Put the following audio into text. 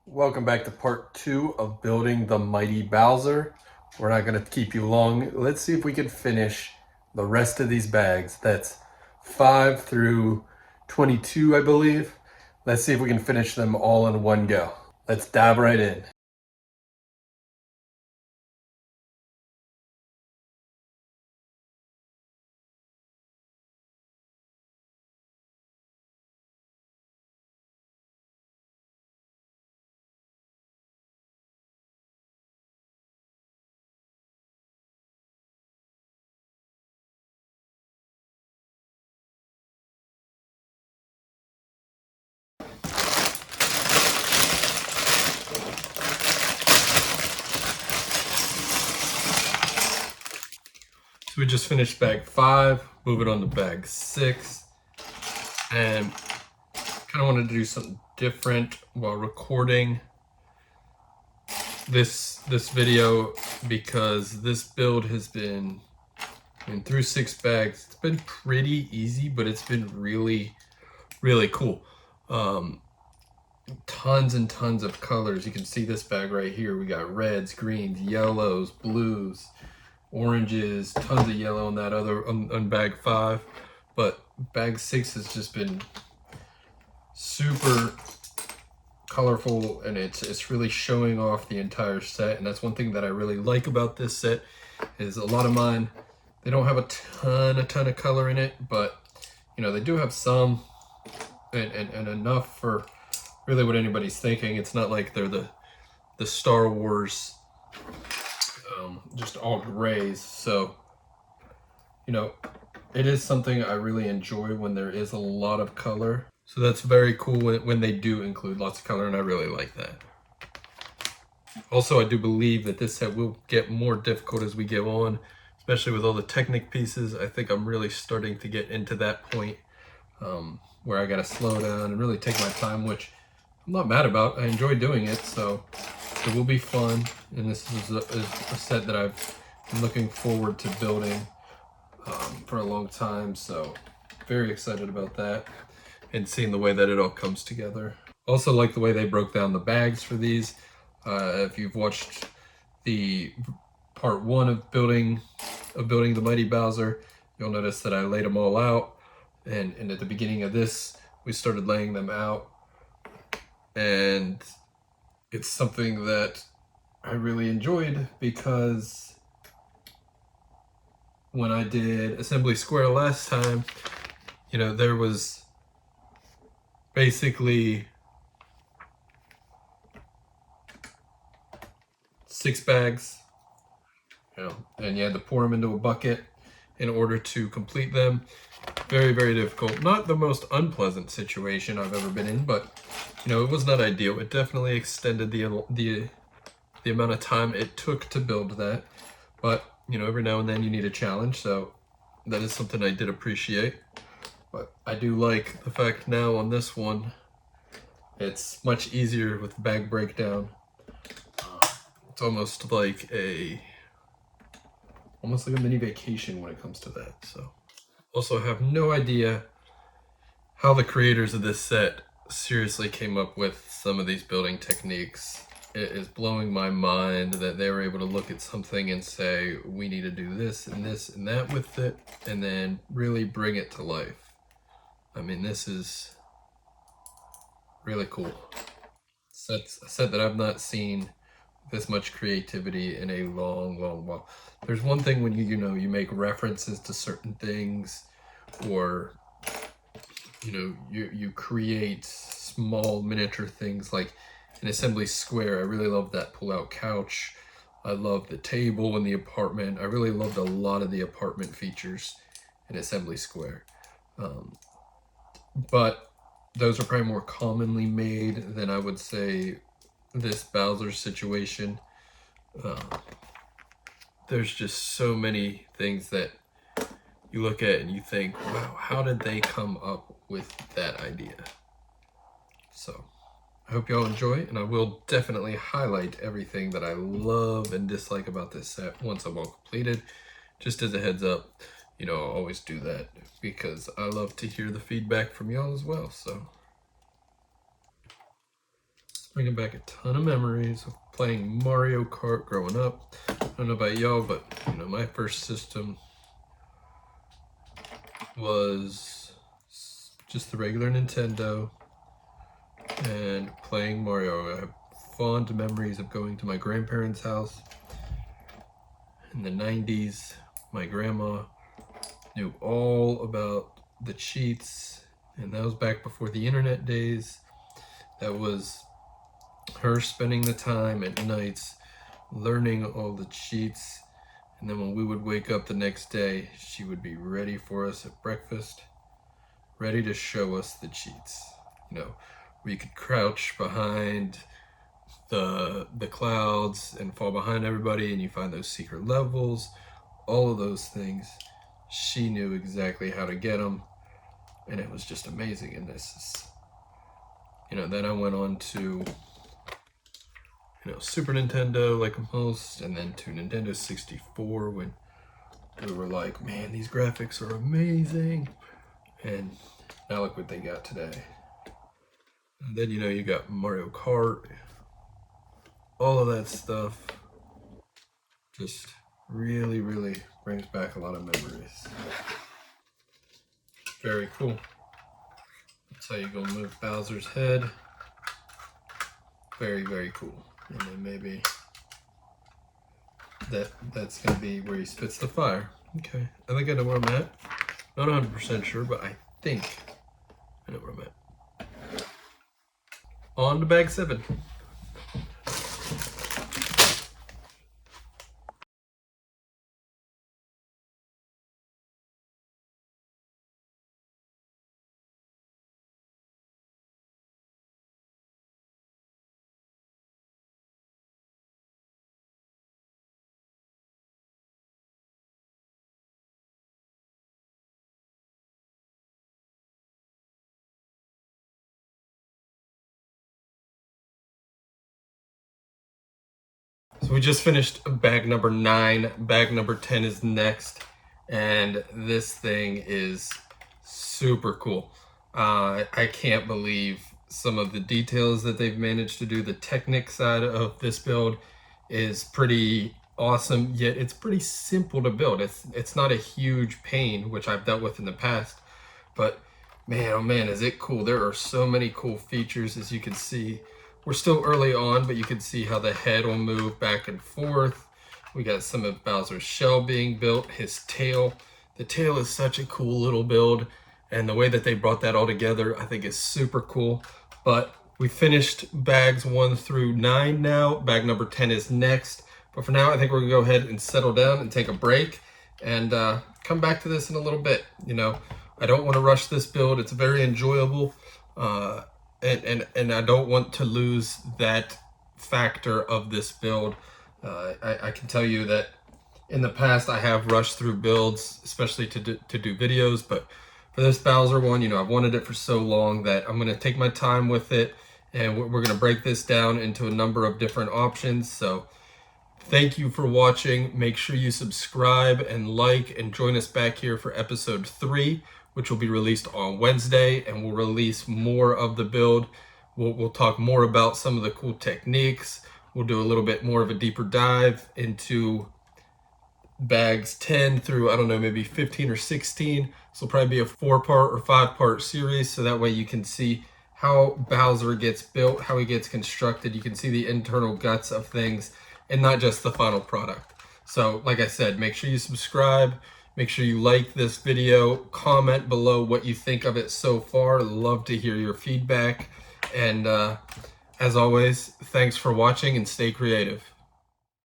Welcome back to part 2 of building the Mighty Bowser. We're not going to keep you long. Let's see if we can finish the rest of these bags. That's 5 through 22, I believe. Let's see if we can finish them all in one go. Let's dive right in. So we just finished bag 5, moving on to bag 6, and kind of wanted to do something different while recording this video because this build has been, through 6 bags, it's been pretty easy, but it's been really cool. Tons and tons of colors. You can see this bag right here. We got reds, greens, yellows, blues, oranges, tons of yellow on that other on bag 5, but bag 6 has just been super colorful, and it's really showing off the entire set. And that's one thing that I really like about this set, is a lot of mine, they don't have a ton of color in it, but you know, they do have some, and enough for really what anybody's thinking. It's not like they're the Star Wars just all grays. So you know, it is something I really enjoy when there is a lot of color. So that's very cool when they do include lots of color, and I really like that. Also, I do believe that this set will get more difficult as we go on, especially with all the Technic pieces. I think I'm really starting to get into that point where I gotta slow down and really take my time, which I'm not mad about. I enjoy doing it, so it will be fun. And this is a set that I've been looking forward to building for a long time, so very excited about that and seeing the way that it all comes together. Also like the way they broke down the bags for these. If you've watched the part 1 of building the Mighty Bowser, you'll notice that I laid them all out, and at the beginning of this we started laying them out, and it's something that I really enjoyed because when I did Assembly Square last time, you know, there was basically 6 bags, you know, and you had to pour them into a bucket in order to complete them. Very difficult. Not the most unpleasant situation I've ever been in, but you know, it was not ideal. It definitely extended the amount of time it took to build that. But you know, every now and then you need a challenge, so that is something I did appreciate. But I do like the fact now on this one, it's much easier with bag breakdown. It's almost like a mini vacation when it comes to that. So also have no idea how the creators of this set seriously came up with some of these building techniques. It is blowing my mind that they were able to look at something and say, we need to do this and this and that with it, and then really bring it to life. I mean, this is really cool. A set that I've not seen this much creativity in a long while. There's one thing when you know, you make references to certain things, or you know, you create small miniature things like in Assembly Square. I really love that pull-out couch. I love the table in the apartment. I really loved a lot of the apartment features in Assembly Square. But those are probably more commonly made than I would say this Bowser situation. There's just so many things that you look at and you think, wow, how did they come up with that idea? So I hope y'all enjoy, and I will definitely highlight everything that I love and dislike about this set once I'm all completed. Just as a heads up, you know, I'll always do that because I love to hear the feedback from y'all as well. So bringing back a ton of memories of playing Mario Kart growing up. I don't know about y'all, but you know, my first system was just the regular Nintendo and playing Mario. I have fond memories of going to my grandparents' house in the 90s. My grandma knew all about the cheats, and that was back before the internet days. That was her spending the time at nights learning all the cheats, and then when we would wake up the next day, she would be ready for us at breakfast, ready to show us the cheats. You know, where you could crouch behind the clouds and fall behind everybody, and you find those secret levels, all of those things. She knew exactly how to get them, and it was just amazing. And this is, you know, then I went on to, you know, Super Nintendo like most, and then to Nintendo 64 when we were like, man, these graphics are amazing. And now look what they got today. And then, you know, you got Mario Kart, all of that stuff. Just really, really brings back a lot of memories. Very cool. That's how you go move Bowser's head. Very, very cool. And then maybe that's gonna be where he spits the fire. Okay, I think I know where I'm at. Not 100% sure, but I think I know where I'm at. On to bag 7. So we just finished bag number 9. Bag number 10 is next, and this thing is super cool. I can't believe some of the details that they've managed to do. The Technic side of this build is pretty awesome, yet it's pretty simple to build. It's not a huge pain, which I've dealt with in the past, but man, oh man, is it cool. There are so many cool features, as you can see. We're still early on, but you can see how the head will move back and forth. We got some of Bowser's shell being built, his tail. The tail is such a cool little build, and the way that they brought that all together, I think is super cool. But we finished bags 1 through 9 now. Bag number 10 is next. But for now, I think we're gonna go ahead and settle down and take a break and come back to this in a little bit. You know, I don't want to rush this build. It's very enjoyable. And I don't want to lose that factor of this build. I can tell you that in the past I have rushed through builds, especially to do videos, but for this Bowser one, you know, I've wanted it for so long that I'm going to take my time with it, and we're going to break this down into a number of different options. So thank you for watching. Make sure you subscribe and like, and join us back here for episode 3, which will be released on Wednesday, and we'll release more of the build. We'll talk more about some of the cool techniques. We'll do a little bit more of a deeper dive into bags 10 through, I don't know, maybe 15 or 16. This will probably be a 4-part or 5-part series, so that way you can see how Bowser gets built, how he gets constructed. You can see the internal guts of things and not just the final product. So like I said, make sure you subscribe. Make sure you like this video, comment below what you think of it so far. Love to hear your feedback. And as always, thanks for watching and stay creative.